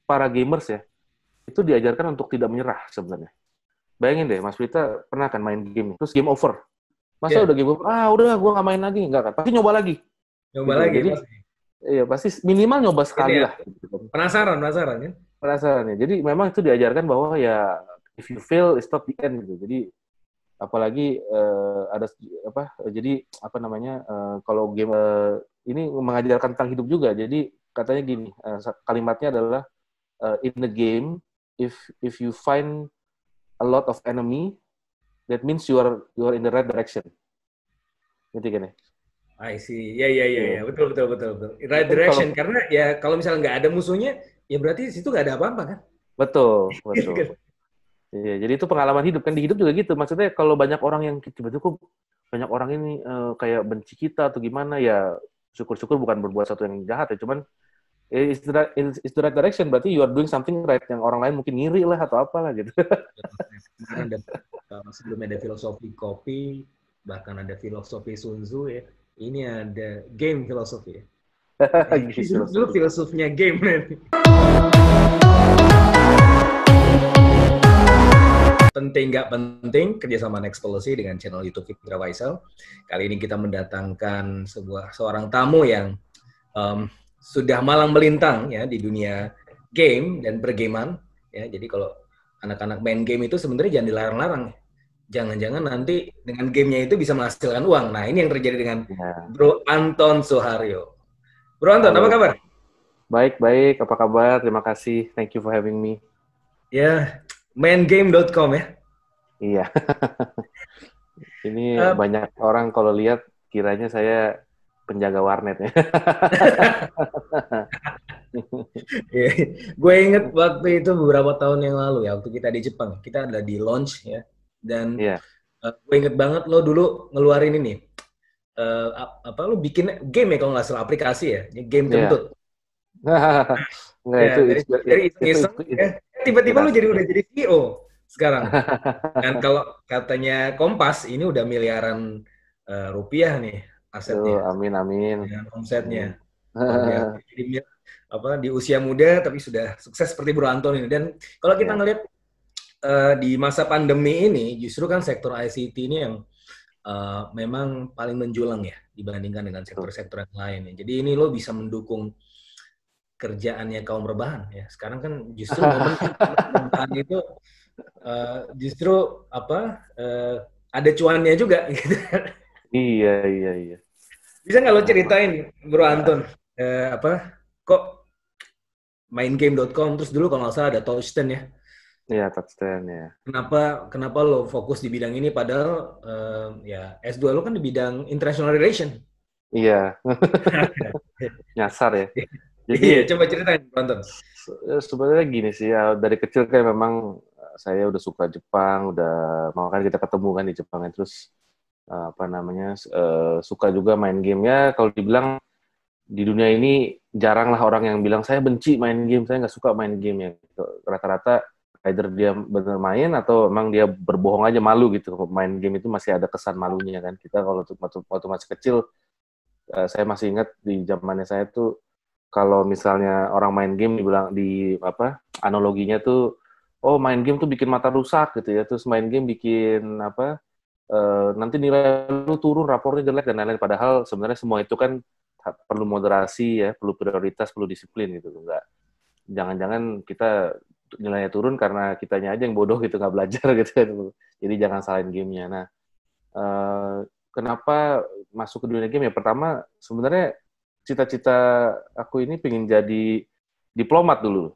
para gamers ya, itu diajarkan untuk tidak menyerah sebenarnya. Bayangin deh, Mas Wita pernah kan main game, terus game over. Masa Ya, udah game over, udah gue nggak main lagi, nggak kan? Pasti nyoba lagi, coba gitu. lagi Jadi, pasti. ya pasti minimal nyoba Ini sekali ya, lah. Gitu. penasaran, penasaran kan? Perasaannya. Jadi memang itu diajarkan bahwa ya if you fail, it's not the end gitu. Jadi apalagi ada apa? Jadi apa namanya? Kalau game ini mengajarkan tentang hidup juga. Jadi katanya gini, kalimatnya adalah in the game, if you find a lot of enemy, that means you are in the right direction. Gitu kan ya? I see. Ya, ya, ya, ya. Iya. Betul, betul, betul, betul. Jadi Right kan kalau direction. Karena ya kalau misalnya nggak ada musuhnya, ya berarti di situ nggak ada apa-apa kan? betul, Gitu betul. kan? Iya, jadi itu pengalaman hidup kan di hidup juga gitu. Maksudnya kalau banyak orang yang tiba-tiba kok banyak orang ini kayak benci kita atau gimana ya syukur-syukur bukan berbuat sesuatu yang jahat ya, cuman it's the right direction berarti you are doing something right yang orang lain mungkin ngiri lah atau apalah gitu. Kemarin ada sebelumnya ada filosofi kopi, bahkan ada filosofi Sun Tzu ya. Ini ada game filosofi ya. Dulu Filosofi. filosofinya game nanti. Penting nggak penting kerjasama Next Policy dengan channel YouTube Fitra Faisal. Kali ini kita mendatangkan seorang tamu yang sudah malang melintang ya di dunia game dan pergaman ya. Jadi kalau anak-anak main game itu sebenarnya jangan dilarang-larang. Jangan-jangan nanti dengan gamenya itu bisa menghasilkan uang. Nah ini yang terjadi dengan Ya. Bro Anton Suharyo. Bro Anton, apa Halo. kabar? Baik, baik. Apa kabar? Terima kasih. Thank you for having me. Ya, maingame.com ya. Iya. Ini banyak orang kalau lihat kiranya saya penjaga warnet ya. Gue inget waktu itu beberapa tahun yang lalu ya, waktu kita di Jepang, kita ada di launch ya, dan Iya. gue inget banget lo dulu ngeluarin ini, apa lo bikin game ya kalau nggak salah aplikasi ya, game Iya. kentut. Enggak, Ya, itu dari iseng-iseng, ya, tiba-tiba lo inspirasi. udah jadi CEO sekarang. Dan kalau katanya Kompas, ini udah miliaran rupiah nih asetnya, Amin, amin. dengan omsetnya. Amin. Luar biasa. Jadi apa di usia muda tapi sudah sukses seperti Bro Anton ini. Dan kalau kita Ya. ngelihat di masa pandemi ini justru kan sektor ICT ini yang memang paling menjulang ya dibandingkan dengan sektor-sektor yang lain. Jadi ini lo bisa mendukung kerjaannya kaum rebahan ya. Sekarang kan justru momen rebahan itu justru apa ada cuannya juga gitu. Iya, iya, iya. Bisa nggak lo Sama. ceritain Bro Anton apa kok maingame.com terus dulu kalau nggak salah ada Touchstone ya. Iya, touchdown ya. Kenapa lo fokus di bidang ini padahal ya S2 lo kan di bidang international relation. Iya, nyasar ya. Jadi Iya, coba ceritain Anton. sebenarnya gini sih, ya, dari kecil kan memang saya udah suka Jepang, udah makanya kita ketemu kan di Jepang ya. Terus apa namanya suka juga main game ya. Kalau dibilang di dunia ini jarang lah orang yang bilang saya benci main game, saya nggak suka main game ya. Rata-rata either dia bener main atau emang dia berbohong aja malu gitu. Main game itu masih ada kesan malunya kan. Kita kalau waktu masih kecil, saya masih ingat di zamannya saya tuh kalau misalnya orang main game dibilang di apa analoginya tuh oh main game tuh bikin mata rusak gitu ya, terus main game bikin apa nanti nilai lu turun, rapornya jelek dan lain-lain, padahal sebenarnya semua itu kan perlu moderasi ya, perlu prioritas, perlu disiplin gitu. Enggak, jangan-jangan kita nilainya turun karena kitanya aja yang bodoh gitu, nggak belajar gitu kan. Jadi jangan salahin gamenya. Nah, kenapa masuk ke dunia game ya? Pertama, sebenarnya cita-cita aku ini pengen jadi diplomat dulu.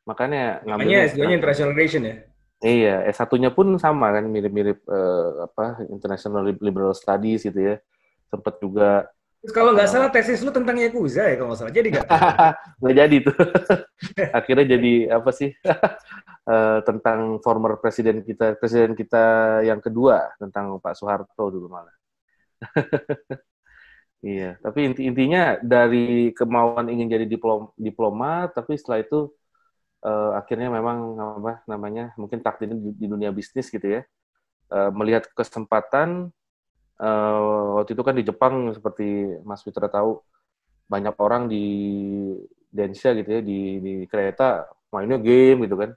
Makanya ngambilnya Makanya S2-nya international relation ya. iya, S1-nya pun sama kan, mirip-mirip apa International Liberal Studies gitu ya. Sempat juga Terus kalau nggak salah tesis lu tentang Yakuza ya kalau nggak salah. Jadi nggak tuh? nggak jadi tuh. Akhirnya jadi apa sih? Tentang former presiden kita yang kedua, tentang Pak Soeharto dulu malah. Iya, tapi intinya dari kemauan ingin jadi diplomat, tapi setelah itu akhirnya memang apa namanya mungkin takdirnya di dunia bisnis gitu ya, melihat kesempatan waktu itu kan di Jepang seperti Mas Fitra tahu banyak orang Densya gitu ya, di kereta mainnya game gitu kan.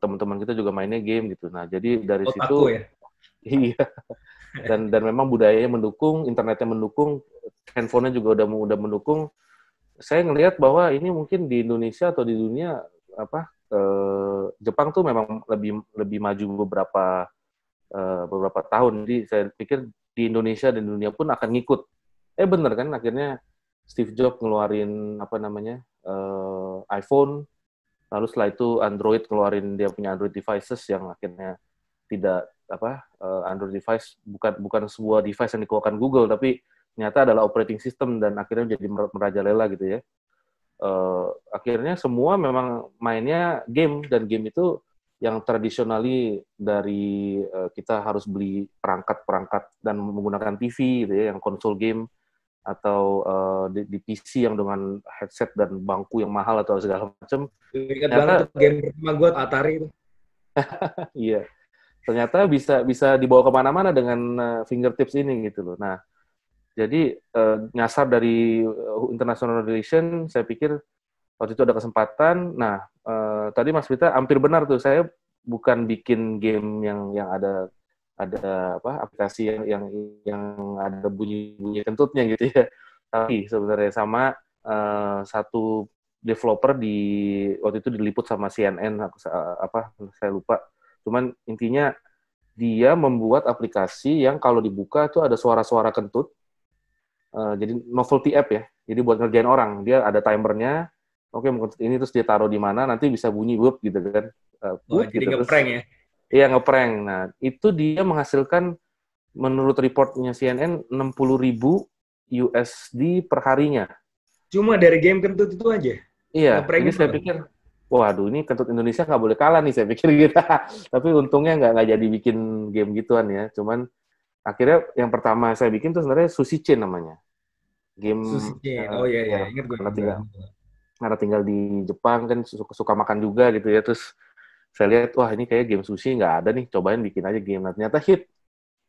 Teman-teman kita juga mainnya game gitu. Nah, jadi dari Otaku situ ya. iya, dan memang budayanya mendukung, internetnya mendukung, handphonenya juga udah mendukung. Saya ngelihat bahwa ini mungkin di Indonesia atau di dunia apa Jepang tuh memang lebih lebih maju beberapa tahun. Jadi saya pikir di Indonesia dan dunia pun akan ngikut. Bener kan, akhirnya Steve Jobs ngeluarin apa namanya iPhone, lalu setelah itu Android ngeluarin dia punya Android devices yang akhirnya tidak Android device bukan sebuah device yang dikeluarkan Google, tapi ternyata adalah operating system dan akhirnya jadi merajalela gitu ya. Akhirnya semua memang mainnya game, dan game itu yang tradisionally dari kita harus beli perangkat-perangkat dan menggunakan TV gitu ya, yang konsol game atau di PC yang dengan headset dan bangku yang mahal atau segala macam. Ingat banget Ternyata tuh game pertama gue Atari itu. iya, ternyata bisa dibawa kemana-mana dengan fingertips ini gitu loh. Nah, jadi nyasar dari international relation, saya pikir waktu itu ada kesempatan. Nah, tadi Mas Vita hampir benar tuh, saya bukan bikin game yang ada aplikasi yang ada bunyi-bunyi kentutnya gitu ya. Tapi sebenarnya sama satu developer waktu itu diliput sama CNN saya lupa. Cuman intinya dia membuat aplikasi yang kalau dibuka tuh ada suara-suara kentut. Jadi novelty app ya. Jadi buat ngerjain orang, dia ada timernya. Oke, ini terus dia taruh di mana, nanti bisa bunyi whoop gitu kan. Jadi Gitu. ngeprank ya. Iya, ngeprank. Nah, itu dia menghasilkan menurut reportnya CNN 60.000 USD per harinya. Cuma dari game kentut itu aja. Iya, jadi Ngepranknya saya pikir, waduh ini kentut Indonesia nggak boleh kalah nih, saya pikir gitu. Tapi untungnya nggak jadi bikin game gituan ya. Cuman akhirnya yang pertama saya bikin tuh sebenarnya Sushi Chain namanya. Sushi Game Chain. Oh iya, ya ingat gue. karena tinggal di Jepang kan suka makan juga gitu ya. Terus saya lihat, wah ini kayak game sushi nggak ada nih, cobain bikin aja game. Nah, ternyata hit.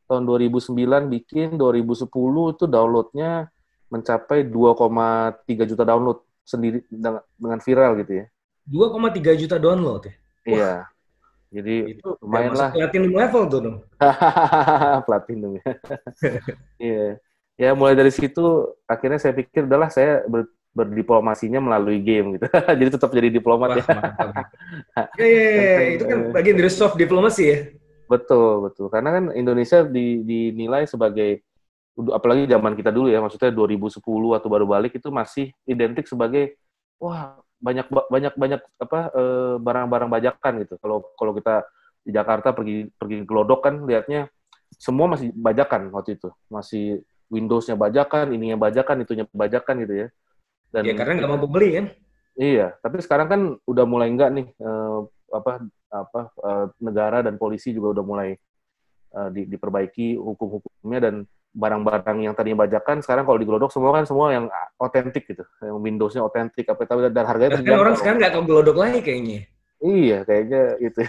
Tahun 2009 bikin, 2010 itu downloadnya mencapai 2,3 juta download sendiri dengan viral gitu ya. 2,3 juta download ya? Iya, jadi Itu udah lumayan masuk lah. platinum level tuh dong. Platinum ya. Iya. Ya mulai dari situ akhirnya saya pikir udahlah saya berdiplomasinya melalui game gitu. Jadi tetap jadi diplomat Wah, ya. mantap. Ya, itu kan bagian dari soft diplomasi ya. Betul, betul. Karena kan Indonesia dinilai sebagai, apalagi zaman kita dulu ya, maksudnya 2010 atau baru balik itu masih identik sebagai wah banyak banyak barang-barang bajakan gitu. Kalau kita di Jakarta pergi gelodok kan lihatnya semua masih bajakan waktu itu, masih Windows-nya bajakan, ininya bajakan, itunya bajakan gitu ya. Ya Dan karena nggak mampu beli kan. iya, tapi sekarang kan udah mulai enggak nih negara dan polisi juga udah mulai diperbaiki hukum-hukumnya, dan barang-barang yang tadinya bajakan sekarang kalau digelodok semua yang otentik gitu, yang Windows-nya otentik dan harganya Bahkan orang terjangkau. sekarang nggak tahu gelodok lagi kayaknya. Iya, kayaknya gitu.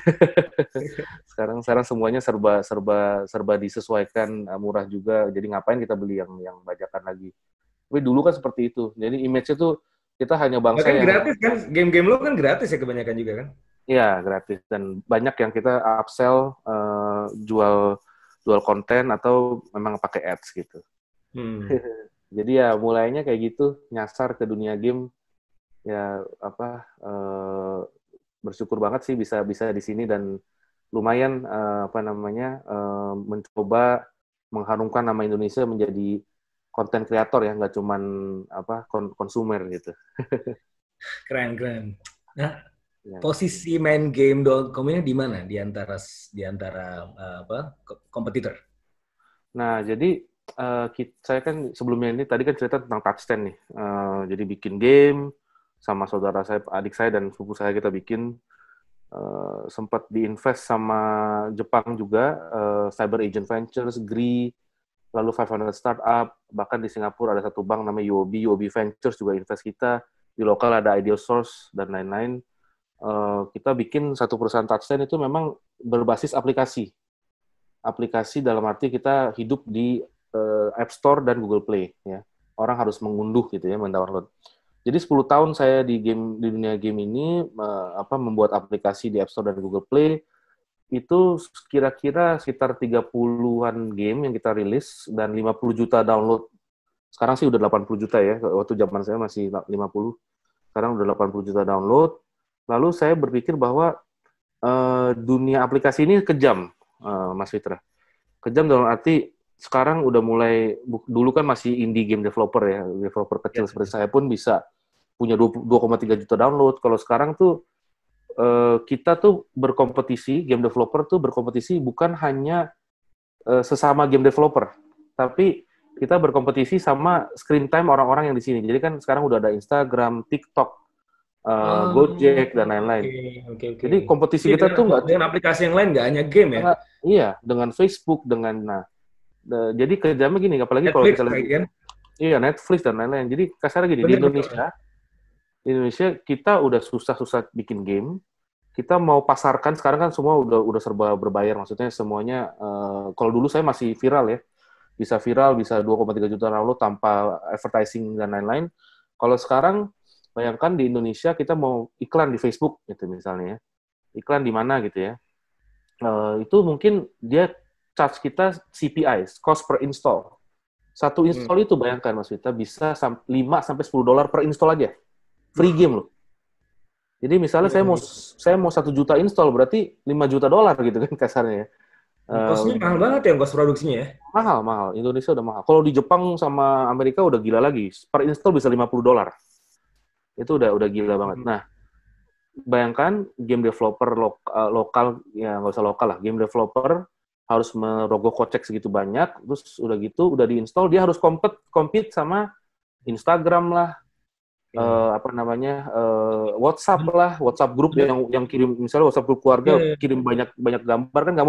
Sekarang semuanya serba disesuaikan, murah juga. Jadi ngapain kita beli yang bajakan lagi? Tapi dulu kan seperti itu. Jadi image-nya tuh kita hanya bangsa Bahkan yang gratis kan, game-game lo kan gratis ya kebanyakan juga kan. iya gratis, dan banyak yang kita upsell, jual konten atau memang pakai ads gitu. Jadi ya mulainya kayak gitu, nyasar ke dunia game. Ya bersyukur banget sih bisa di sini, dan lumayan mencoba mengharumkan nama Indonesia menjadi konten kreator ya, nggak cuman konsumer gitu. Keren. Nah, Ya. posisi main game.com ini di mana di antara kompetitor? Nah, jadi saya kan sebelumnya ini tadi kan cerita tentang touchstand nih. Jadi bikin game sama saudara saya, adik saya dan sepupu saya, kita bikin, sempat diinvest sama Jepang juga, Cyber Agent Ventures, GRI, lalu 500 Startup, bahkan di Singapura ada satu bank namanya UOB Ventures juga invest kita, di lokal ada Ideal Source dan lain-lain. Kita bikin satu perusahaan touchstand itu memang berbasis aplikasi dalam arti kita hidup di App Store dan Google Play ya. Orang harus mengunduh gitu ya, mendownload. Jadi 10 tahun saya di dunia game ini membuat aplikasi di App Store dan Google Play. Itu kira-kira sekitar 30-an game yang kita rilis dan 50 juta download. Sekarang sih udah 80 juta ya. Waktu zaman saya masih 50. Sekarang udah 80 juta download. Lalu saya berpikir bahwa dunia aplikasi ini kejam, Mas Fitra. Kejam dalam arti sekarang udah mulai, dulu kan masih indie game developer ya, developer kecil seperti saya pun bisa punya 2,3 juta download. Kalau sekarang tuh kita tuh berkompetisi, game developer tuh berkompetisi bukan hanya sesama game developer, tapi kita berkompetisi sama screen time orang-orang yang di sini. Jadi kan sekarang udah ada Instagram, TikTok, Gojek dan lain-lain. Okay. Jadi kompetisi kita tuh nggak dengan aplikasi yang lain, nggak hanya game ya? Iya, dengan Facebook, dengan jadi kejamnya gini, apalagi kalau kita lihat, kan? Iya, Netflix dan lain-lain. Jadi kasarnya gini, di Indonesia kita udah susah-susah bikin game. Kita mau pasarkan sekarang kan semua udah serba berbayar, maksudnya semuanya. Kalau dulu saya masih viral ya, bisa viral, bisa 2,3 juta download tanpa advertising dan lain-lain. Kalau sekarang bayangkan di Indonesia kita mau iklan di Facebook gitu misalnya ya. Iklan di mana gitu ya. Itu mungkin dia charge kita CPI, cost per install. Satu install itu bayangkan Mas Vita bisa 5 sampai 10 dolar per install aja. Free game loh. Jadi misalnya saya mau 1 juta install berarti 5 juta dolar gitu kan kasarnya ya. Costnya mahal banget ya, cost produksinya ya? Mahal. Indonesia udah mahal. Kalau di Jepang sama Amerika udah gila lagi. Per install bisa 50 dolar. Itu udah gila banget. Nah, bayangkan game developer lokal, ya nggak usah lokal lah, game developer harus merogoh kocek segitu banyak, terus udah gitu, udah diinstal, dia harus compete sama Instagram lah, WhatsApp lah, WhatsApp grup yang kirim, misalnya WhatsApp grup keluarga kirim banyak gambar kan, nggak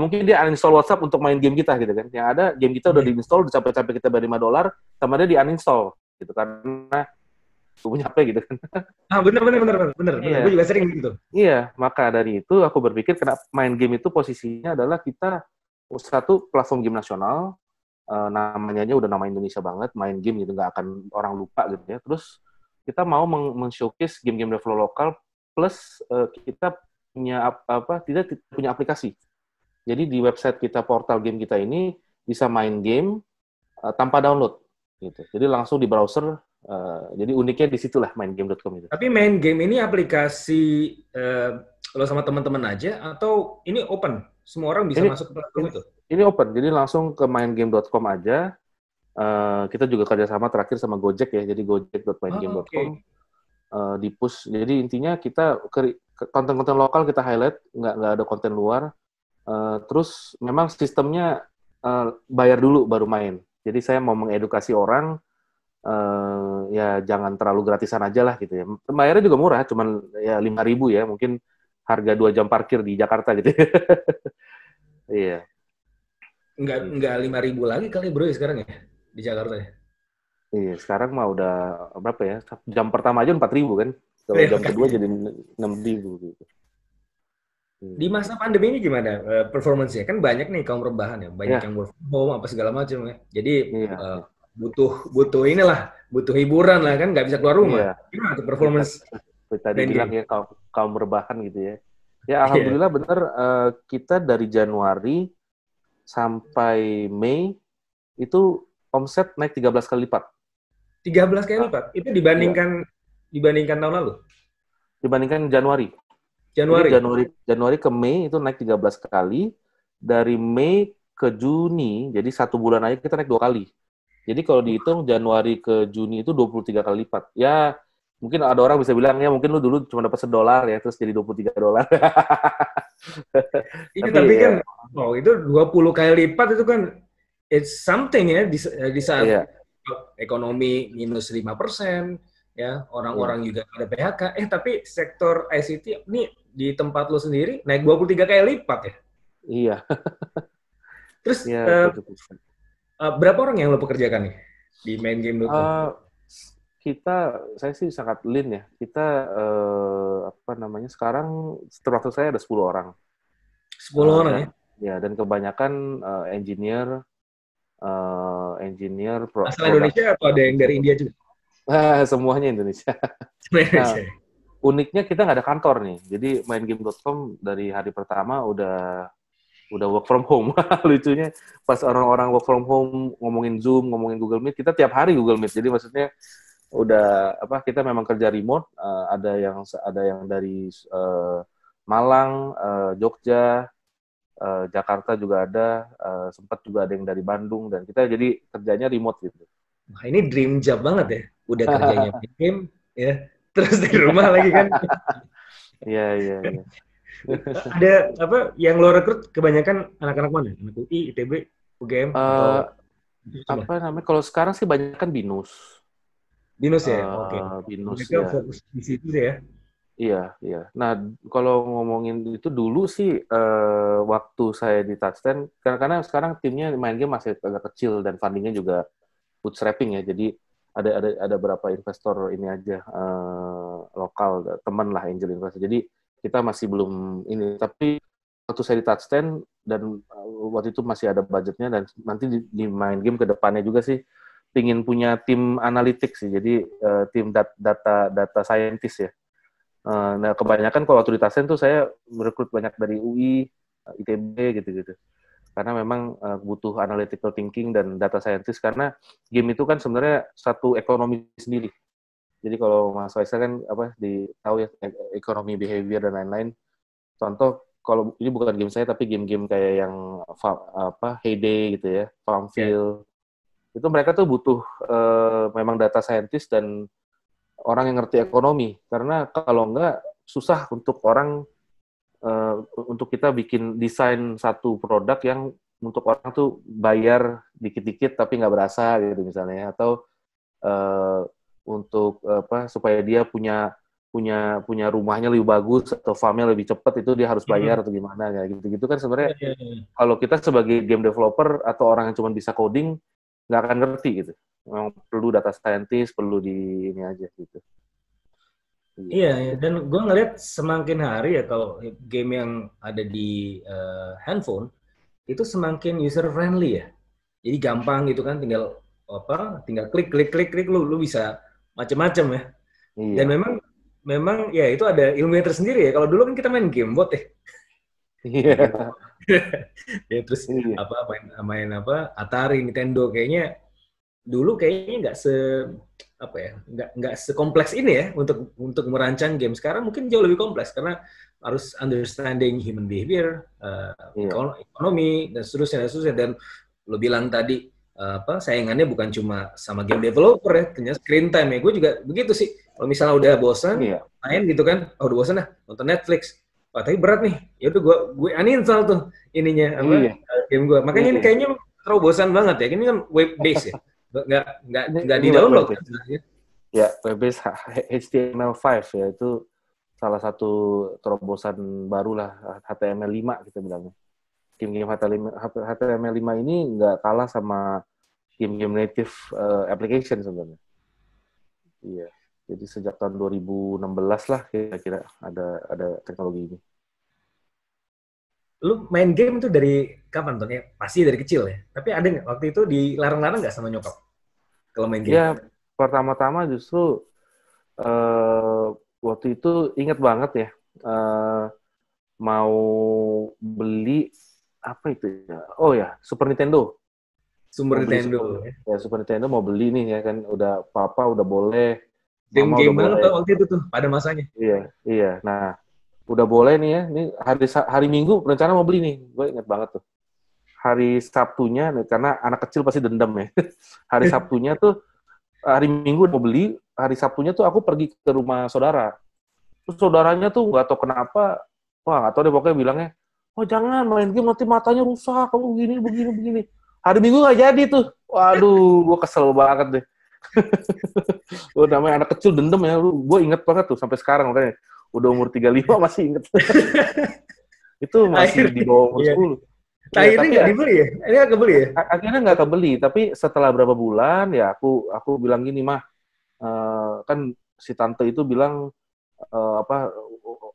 mungkin dia uninstall WhatsApp untuk main game kita gitu kan. Yang ada game kita udah diinstal, udah capek-capek kita bayar 5 dolar, sama dia di uninstall gitu karena punya HP gitu kan. Bener. Iya. Gue juga sering gitu. Iya, maka dari itu aku berpikir kenapa main game itu posisinya adalah kita satu platform game nasional, namanya aja udah nama Indonesia banget, main game gitu, nggak akan orang lupa gitu ya. Terus kita mau men-showcase game-game developer lokal, plus kita punya tidak punya aplikasi. Jadi di website kita, portal game kita ini bisa main game tanpa download gitu. Jadi langsung di browser. Jadi uniknya di situlah maingame.com itu. Tapi main game ini aplikasi lo sama teman-teman aja atau ini open? Semua orang bisa masuk ke platform itu? Ini open, jadi langsung ke maingame.com aja. Kita juga kerjasama terakhir sama Gojek ya, jadi gojek.maingame.com di push. Jadi intinya kita konten-konten lokal kita highlight, nggak ada konten luar. Terus memang sistemnya bayar dulu baru main. Jadi saya mau mengedukasi orang. Ya jangan terlalu gratisan aja lah gitu ya. Bayarnya juga murah, cuman ya 5.000 ya, mungkin harga 2 jam parkir di Jakarta gitu. Iya. Enggak 5.000 lagi kali bro sekarang ya di Jakarta ya. Iya, sekarang mah udah berapa ya? Jam pertama aja 4.000 kan. Kalau jam kedua jadi 6.000 gitu. Di masa pandemi ini gimana performance-nya? Kan banyak nih kaum rebahan ya, banyak yang work from home apa segala macam ya. Jadi butuh hiburan lah kan, nggak bisa keluar rumah. Gimana tuh performance? Tadi bilang ya kaum rebahan gitu ya. Ya alhamdulillah benar, kita dari Januari sampai Mei itu omset naik 13 kali lipat. 13 kali lipat? Itu dibandingkan tahun lalu? Dibandingkan Januari. Januari ke Mei itu naik 13 kali. Dari Mei ke Juni, jadi 1 bulan aja kita naik 2 kali. Jadi kalau dihitung Januari ke Juni itu 23 kali lipat. Ya, mungkin ada orang bisa bilang, ya mungkin lu dulu cuma dapat $1 ya, terus jadi $23. Tapi kan, itu 20 kali lipat itu kan, it's something ya, di saat ekonomi minus 5%, ya, orang-orang juga ada PHK. Tapi sektor ICT, ini di tempat lu sendiri, naik 23 kali lipat ya? Iya. Terus, berapa orang yang lo pekerjakan nih di maingame.com? Saya sih sangat lean ya. Kita sekarang struktur saya ada 10 orang. 10 orang ya? Ya, dan kebanyakan engineer asal Indonesia atau ada yang dari India juga? Semuanya Indonesia. Nah, uniknya kita nggak ada kantor nih. Jadi maingame.com dari hari pertama udah work from home. Lucunya pas orang-orang work from home ngomongin Zoom, ngomongin Google Meet, kita tiap hari Google Meet. Jadi maksudnya udah kita memang kerja remote, ada yang dari Malang, Jogja, Jakarta juga ada, sempat juga ada yang dari Bandung, dan kita jadi kerjanya remote gitu. Wah, ini dream job banget ya. Udah kerjanya game ya, terus di rumah lagi kan. Iya. Ada apa yang lo rekrut kebanyakan anak-anak mana? Anak UI, ITB, UGM atau apa namanya? Kalau sekarang sih banyak kan BINUS. BINUS ya? Oke. BINUS Mereka ya. fokus di situ deh ya. Iya. Nah, kalau ngomongin itu dulu sih waktu saya di Touchstand, karena sekarang timnya main game masih agak kecil dan fundingnya juga bootstrapping ya. Jadi ada beberapa investor ini aja lokal, teman lah, angel investor. Jadi kita masih belum ini. Tapi waktu saya di Touchstand dan waktu itu masih ada budgetnya, dan nanti di main game ke depannya juga sih pingin punya tim analitik sih. Jadi tim data scientist ya. Nah, kebanyakan kalau waktu di Touchstand tuh saya merekrut banyak dari UI, ITB gitu-gitu. Karena memang butuh analytical thinking dan data scientist, karena game itu kan sebenarnya satu ekonomi sendiri. Jadi kalau Mas Faisal kan tahu ya, ekonomi behavior dan lain-lain. Contoh, kalau ini bukan game saya tapi game-game kayak yang Heyday gitu ya, Farmville. Itu mereka tuh butuh memang data scientist dan orang yang ngerti ekonomi, karena kalau enggak susah untuk orang untuk kita bikin desain satu produk yang untuk orang tuh bayar dikit-dikit tapi nggak berasa gitu misalnya, atau untuk supaya dia punya rumahnya lebih bagus atau farmnya lebih cepat, itu dia harus bayar atau gimana ya, gitu kan sebenarnya. Kalau kita sebagai game developer atau orang yang cuma bisa coding nggak akan ngerti gitu. Memang perlu data scientist, perlu di ini aja gitu. Iya, dan gue ngeliat semakin hari ya kalau game yang ada di handphone itu semakin user friendly ya. Jadi gampang gitu kan, tinggal klik lu bisa macam-macam ya. Iya. Dan memang ya itu ada ilmunya tersendiri ya. Kalau dulu kan kita main game bot ya. Iya. Ya terus main Atari, Nintendo, kayaknya dulu nggak sekompleks ini ya untuk merancang game. Sekarang mungkin jauh lebih kompleks karena harus understanding human behavior, ekonomi dan seterusnya. Dan lo bilang tadi saingannya bukan cuma sama game developer ya, ternyata screen time ya. Gue juga begitu sih. Kalau misalnya udah bosan main gitu kan, udah bosan nonton Netflix. Tapi berat nih, ya udah gue uninstall tuh ininya game gue. Makanya ini kayaknya terlalu bosan banget ya. Ini kan web based ya. Nggak di download kan sebenarnya. Ya, web-based HTML5 ya, itu salah satu terobosan baru lah, HTML5 kita bilangnya. Game-game HTML5 ini nggak kalah sama game-game native application sebenarnya. Iya, jadi sejak tahun 2016 lah kira-kira ada teknologi ini. Lu main game itu dari kapan tuh? Ya, pasti dari kecil ya. Tapi ada nggak waktu itu dilarang-larang nggak sama nyokap kalau main game? Ya, pertama-tama justru waktu itu ingat banget ya, mau beli apa itu ya? Oh ya, Super Nintendo. Super Nintendo. Super Nintendo mau beli nih ya kan, udah papa udah boleh. Game banget waktu itu tuh pada masanya. Iya. Nah, udah boleh nih ya. Ini hari Minggu rencana mau beli nih. Gue ingat banget tuh. Hari Sabtunya, karena anak kecil pasti dendam ya. Hari Sabtunya tuh, hari Minggu mau beli, hari Sabtunya tuh aku pergi ke rumah saudara. Terus saudaranya tuh nggak tahu kenapa, nggak tahu deh pokoknya bilangnya, oh jangan main game nanti matanya rusak, kamu begini. Hari Minggu nggak jadi tuh. Waduh, gue kesel banget deh. Namanya anak kecil dendam ya, gue inget banget tuh sampai sekarang, makanya udah umur 35 masih inget. Itu masih di bawah umur 10. Akhirnya nggak dibeli ya? Ini nggak kebeli ya? Akhirnya nggak kebeli, tapi setelah berapa bulan ya aku bilang gini, mah kan si tante itu bilang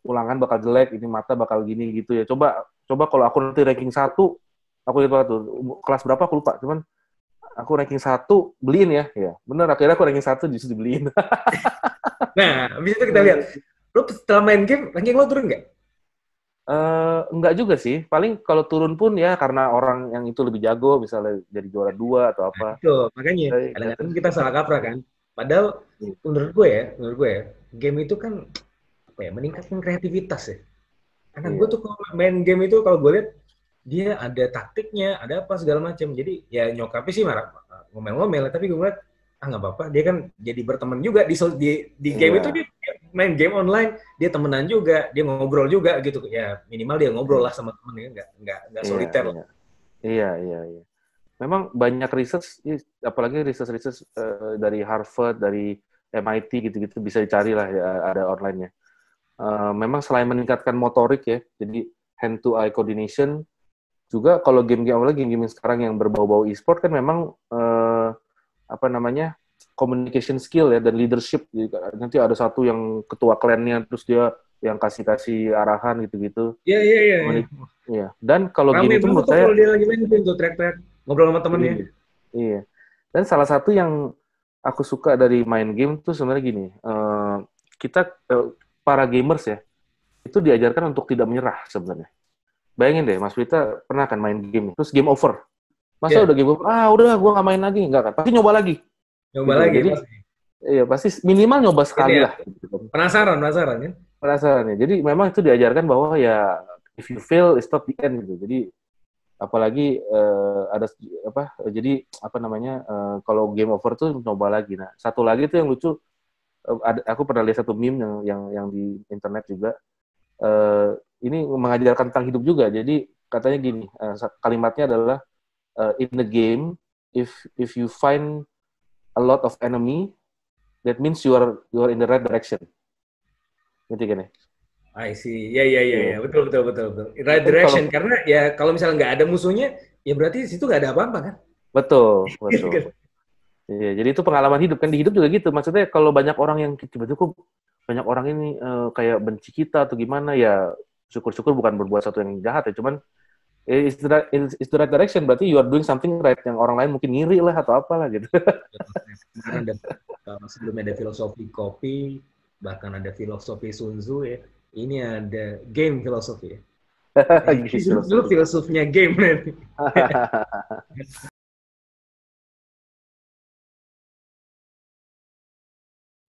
ulangan bakal jelek, ini mata bakal gini gitu ya. Coba kalau aku nanti ranking 1, aku ingat banget tuh, kelas berapa aku lupa, cuman aku ranking 1, beliin ya. Ya, bener, akhirnya aku ranking 1 justru dibeliin. Nah, habis itu kita lihat. Lo setelah main game, ranking lo turun nggak? Enggak juga sih. Paling kalau turun pun ya karena orang yang itu lebih jago, misalnya jadi juara 2 atau Nah, apa. itu makanya kadang-kadang kita salah kaprah kan. Padahal menurut gue ya, game itu kan apa ya, meningkatkan kreativitas ya. Karena gue Iya, tuh kalau main game itu kalau gue lihat dia ada taktiknya, ada apa segala macam. Jadi ya nyokapnya sih marah ngomel-ngomel, tapi gue ngeliat nggak apa-apa. Dia kan jadi berteman juga di game itu, iya, dia main game online, dia temenan juga, dia ngobrol juga gitu. Ya minimal dia ngobrol iya, lah sama temennya, nggak iya, soliter lah. iya, iya, iya, iya. Memang banyak research, apalagi research dari Harvard, dari MIT gitu-gitu bisa dicari lah ya, ada online-nya. Memang selain meningkatkan motorik ya, jadi hand to eye coordination, juga kalau game-game apalagi game-game sekarang yang berbau-bau e-sport kan memang apa namanya communication skill ya dan leadership. Jadi, nanti ada satu yang ketua klannya terus dia yang kasih arahan gitu-gitu. Iya, iya, iya. Iya. Dan kalau Rame game itu banget menurut tuh saya kalau dia lagi main game tuh, teriak-teriak, ngobrol sama temennya. iya. Iya. Dan salah satu yang aku suka dari main game tuh sebenarnya gini, kita para gamers ya itu diajarkan untuk tidak menyerah sebenarnya. Bayangin deh, Mas Prita pernah kan main game, terus game over. Masa Iya, udah game over, udah gue nggak main lagi, nggak kan? Pasti nyoba lagi, coba gitu. lagi Jadi, pasti. iya pasti minimal nyoba Ini sekali ya, lah. Gitu. penasaran kan? Penasaran ya. Jadi memang itu diajarkan bahwa ya if you fail, it's not the end gitu. Jadi apalagi ada apa? Jadi apa namanya? Kalau game over tuh nyoba lagi. Nah, satu lagi tuh yang lucu, aku pernah lihat satu meme yang di internet juga. Ini mengajarkan tentang hidup juga. Jadi katanya gini, kalimatnya adalah in the game, if you find a lot of enemy, that means you are in the right direction. Gitu kan ya? I see. Ya, ya, ya, ya. Iya. Betul, betul, betul, betul. Right Dan kalau direction. Karena ya kalau misalnya nggak ada musuhnya, ya berarti di situ nggak ada apa-apa kan? betul, betul. Iya, jadi itu pengalaman hidup kan di hidup juga gitu. Maksudnya kalau banyak orang yang tiba-tiba kok banyak orang ini kayak benci kita atau gimana ya syukur-syukur bukan berbuat sesuatu yang jahat ya, cuman it's the right direction, berarti you are doing something right yang orang lain mungkin ngiri lah atau apalah gitu. Kemarin ada, sebelumnya ada filosofi kopi, bahkan ada filosofi Sun Tzu ya. Ini ada game filosofi ya. Gitu. Dulu filosofinya game nih.